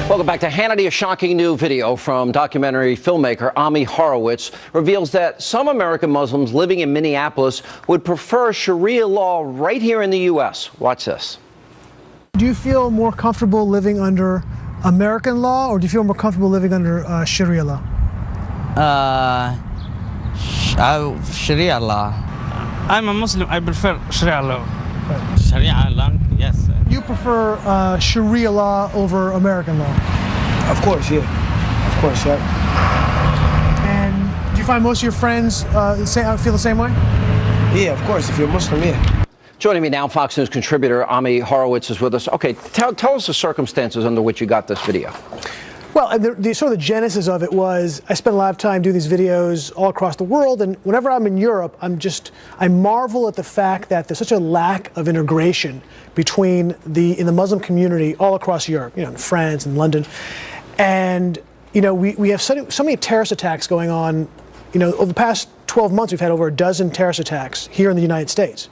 Welcome back to Hannity. A shocking new video from documentary filmmaker Ami Horowitz reveals that some American Muslims living in Minneapolis would prefer Sharia law right here in the U.S. Watch this. Do you feel more comfortable living under American law, or do you feel more comfortable living under Sharia law? Sharia law. I'm a Muslim. I prefer Sharia law. Right. Sharia law, yes. You prefer Sharia law over American law? Of course, yeah. Of course, yeah. And do you find most of your friends feel the same way? Yeah, of course. If you're Muslim, yeah. Joining me now, Fox News contributor Ami Horowitz is with us. Okay, tell us the circumstances under which you got this video. Well, the sort of the genesis of it was I spent a lot of time doing these videos all across the world, and whenever I'm in Europe, I marvel at the fact that there's such a lack of integration between in the Muslim community all across Europe, in France and London. And, we have so many terrorist attacks going on. Over the past 12 months, we've had over a dozen terrorist attacks here in the United States.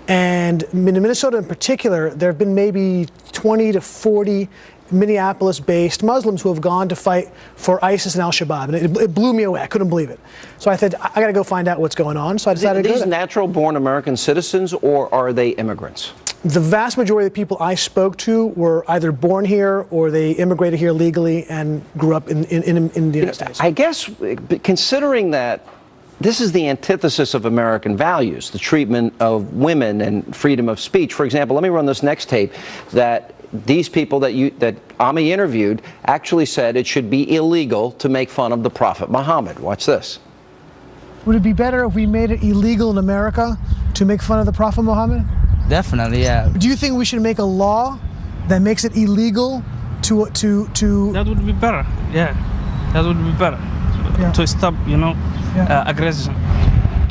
And in Minnesota in particular, there have been maybe 20 to 40 Minneapolis-based Muslims who have gone to fight for ISIS and Al-Shabaab, and it blew me away. I couldn't believe it. So I said, I got to go find out what's going on. So I decided to go. Are these natural-born American citizens, or are they immigrants? The vast majority of the people I spoke to were either born here or they immigrated here legally and grew up in the United States. I guess, considering that this is the antithesis of American values, the treatment of women and freedom of speech. For example, let me run this next tape that these people that Ami interviewed actually said it should be illegal to make fun of the Prophet Muhammad. Watch this. Would it be better if we made it illegal in America to make fun of the Prophet Muhammad? Definitely, yeah. Do you think we should make a law that makes it illegal to That would be better, yeah. That would be better, to stop, aggression.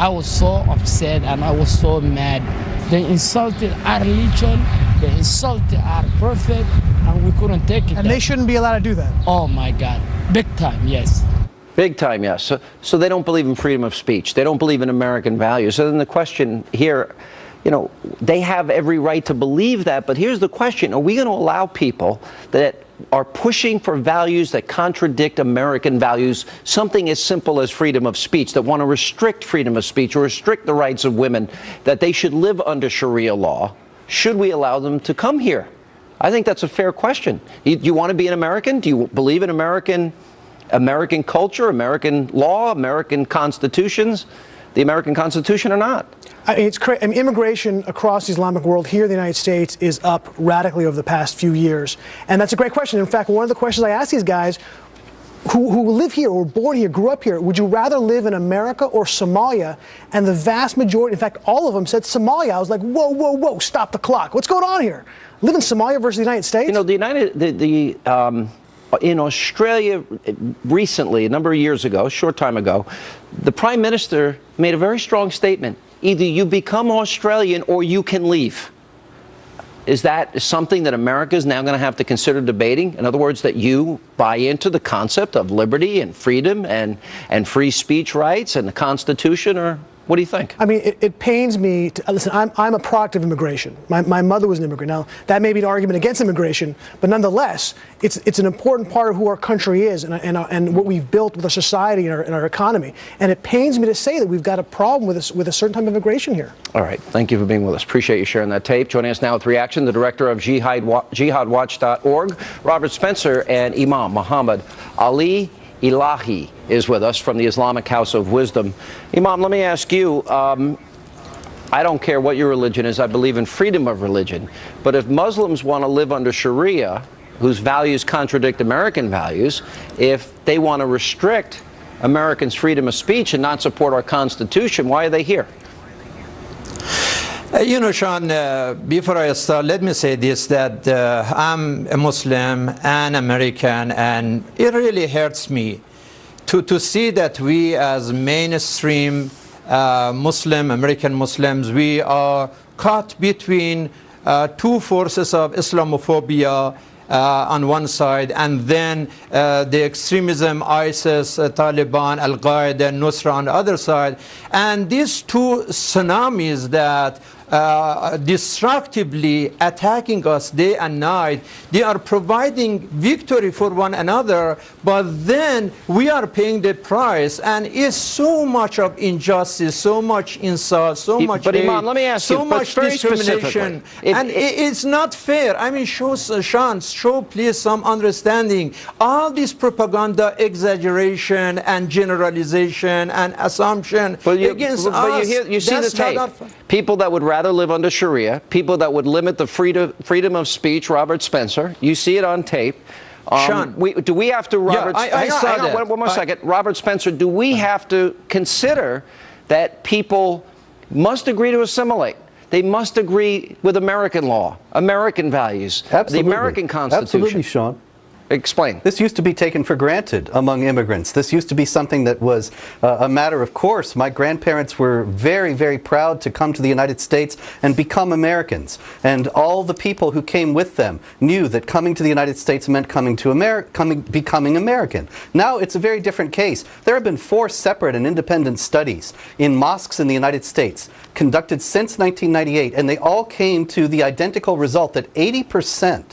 I was so upset and I was so mad. They insulted our religion, they insulted our prophet, and we couldn't take it. And they shouldn't be allowed to do that. Oh my God, big time, yes. Big time, yes. So they don't believe in freedom of speech. They don't believe in American values. So then the question here, they have every right to believe that, but here's the question. Are we going to allow people that are pushing for values that contradict American values, something as simple as freedom of speech, that want to restrict freedom of speech or restrict the rights of women, that they should live under Sharia law? Should we allow them to come here? I think that's a fair question. Do you want to be an American? Do you believe in American culture, American law, American constitutions, the American Constitution or not? It's crazy. Immigration across the Islamic world here in the United States is up radically over the past few years. And that's a great question. In fact, one of the questions I ask these guys who live here, or were born here, grew up here, would you rather live in America or Somalia? And the vast majority, in fact, all of them said Somalia. I was like, whoa, whoa, whoa, stop the clock. What's going on here? Live in Somalia versus the United States? In Australia recently, a number of years ago, a short time ago, the Prime Minister made a very strong statement. Either you become Australian or you can leave. Is that something that America is now going to have to consider debating? In other words, that you buy into the concept of liberty and freedom and free speech rights and the Constitution, or what do you think? I mean, it pains me to listen. I'm a product of immigration. My mother was an immigrant. Now, that may be an argument against immigration, but nonetheless, it's an important part of who our country is and what we've built with our society and our economy. And it pains me to say that we've got a problem with a certain type of immigration here. All right. Thank you for being with us. Appreciate you sharing that tape. Joining us now with reaction, the director of jihadwatch.org, Robert Spencer, and Imam Muhammad Ali Ilahi is with us from the Islamic House of Wisdom. Imam, let me ask you, I don't care what your religion is, I believe in freedom of religion, but if Muslims want to live under Sharia, whose values contradict American values, if they want to restrict Americans' freedom of speech and not support our Constitution, why are they here? Sean, before I start, let me say this, that I'm a Muslim and American, and it really hurts me to see that we as mainstream American Muslims, we are caught between two forces of Islamophobia on one side, and then the extremism, ISIS, Taliban, Al-Qaeda, Nusra on the other side. And these two tsunamis that destructively attacking us day and night. They are providing victory for one another, but then we are paying the price, and it's so much of injustice, so much insult, so much but hate, Imam, let me ask you, so but much very discrimination, and it's not fair. I mean, Sean, show please some understanding. All this propaganda, exaggeration, and generalization and assumption against us. You see the tape. People that would rather live under Sharia, people that would limit the freedom of speech, Robert Spencer. You see it on tape. Sean, do we have to, Robert? I saw that. One more second. Robert Spencer, do we have to consider that people must agree to assimilate? They must agree with American law, American values, Absolutely. the American Constitution. Absolutely, Sean. Explain. This used to be taken for granted among immigrants. This used to be something that was a matter of course. My grandparents were very, very proud to come to the United States and become Americans. And all the people who came with them knew that coming to the United States meant becoming American. Now it's a very different case. There have been 4 separate and independent studies in mosques in the United States conducted since 1998, and they all came to the identical result that 80%,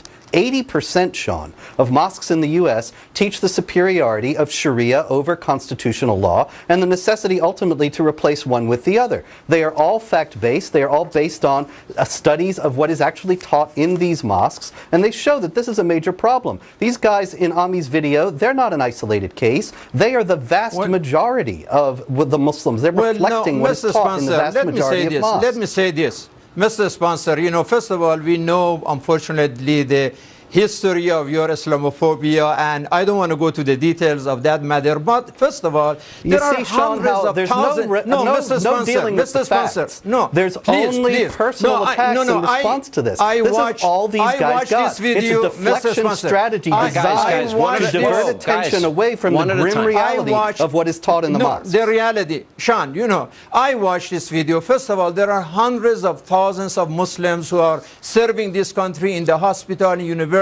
Sean, of mosques in the U.S. teach the superiority of Sharia over constitutional law and the necessity ultimately to replace one with the other. They are all fact-based. They are all based on studies of what is actually taught in these mosques, and they show that this is a major problem. These guys in Ami's video, they're not an isolated case. They are the vast majority of the Muslims. They're reflecting what is taught in the vast majority of mosques. Let me say this. Mr. Sponsor, you know, first of all, we know, unfortunately, the history of your Islamophobia, and I don't want to go to the details of that matter, but first of all, there are hundreds of thousands. No dealing with the facts. No, there's only personal attacks in response to this. This is all these guys got. It's a deflection strategy designed to divert attention away from the grim reality of what is taught in the mosques. The reality, Sean, you know, I watched this video. First of all, there are hundreds of thousands of Muslims who are serving this country in the hospital, in universities,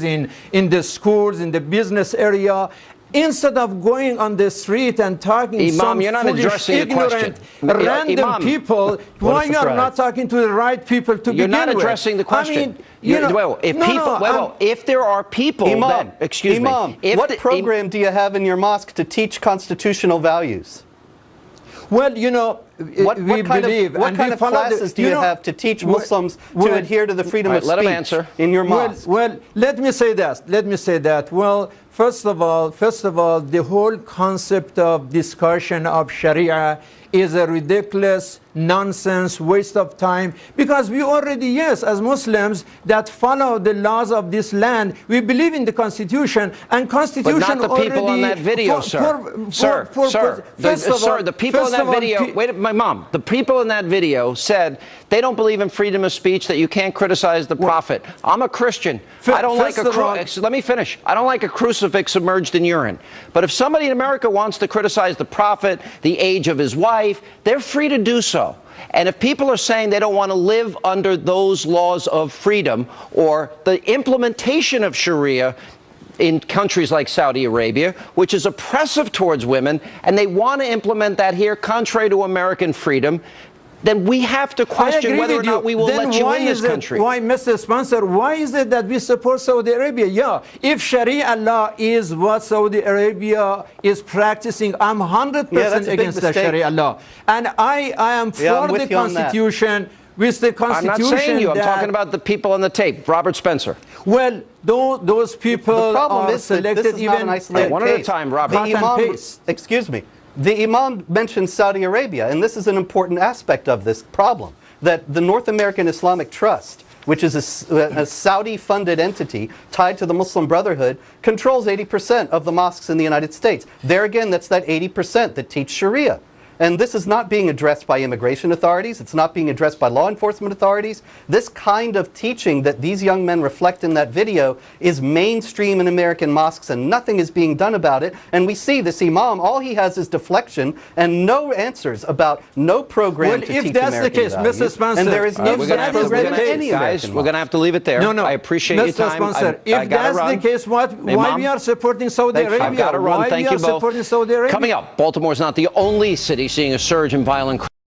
in the schools, in the business area. Instead of going on the street and talking some foolish, ignorant, random people, why you are not talking to the right people to begin with? You're not addressing the question. I mean, if there are people, Imam, excuse me. What program do you have in your mosque to teach constitutional values? Well, you know, what kind of classes do you have to teach Muslims to adhere to the freedom of speech in your mosque? Well, let me say that. Well, first of all, the whole concept of discussion of Sharia is a ridiculous, nonsense, waste of time, because we already, yes, as Muslims that follow the laws of this land, we believe in the Constitution, and Constitution but not the people on that video, sir. The people in that video, wait, my mom, the people in that video said they don't believe in freedom of speech, that you can't criticize the prophet. I'm a Christian. I don't like let me finish. I don't like a crucifix submerged in urine. But if somebody in America wants to criticize the prophet, the age of his wife, they're free to do so. And if people are saying they don't want to live under those laws of freedom or the implementation of Sharia in countries like Saudi Arabia, which is oppressive towards women, and they want to implement that here contrary to American freedom, then we have to question whether or not we will let you in this country. Why, Mr. Sponsor, why is it that we support Saudi Arabia? Yeah, if Sharia law is what Saudi Arabia is practicing, I'm 100% against the Sharia law. And I am for the Constitution. With the Constitution, I'm not saying you. I'm talking about the people on the tape. Robert Spencer. Well, those people are selected this is not an isolated one case. at a time, Robert. Excuse me. The Imam mentioned Saudi Arabia, and this is an important aspect of this problem, that the North American Islamic Trust, which is a Saudi-funded entity tied to the Muslim Brotherhood, controls 80% of the mosques in the United States. There again, that's that 80% that teach Sharia. And this is not being addressed by immigration authorities. It's not being addressed by law enforcement authorities. This kind of teaching that these young men reflect in that video is mainstream in American mosques, and nothing is being done about it. And we see this imam, all he has is deflection and no answers about no program to teach American values. If that's the case, Mr. Spencer, and there is no such program in any guys, we're going to have to leave it there. No, I appreciate your time. Sponsor, if that's the case, why we are supporting Saudi Arabia? I've got to run. Thank you both. Supporting Saudi Arabia? Coming up, Baltimore is not the only city seeing a surge in violent crime.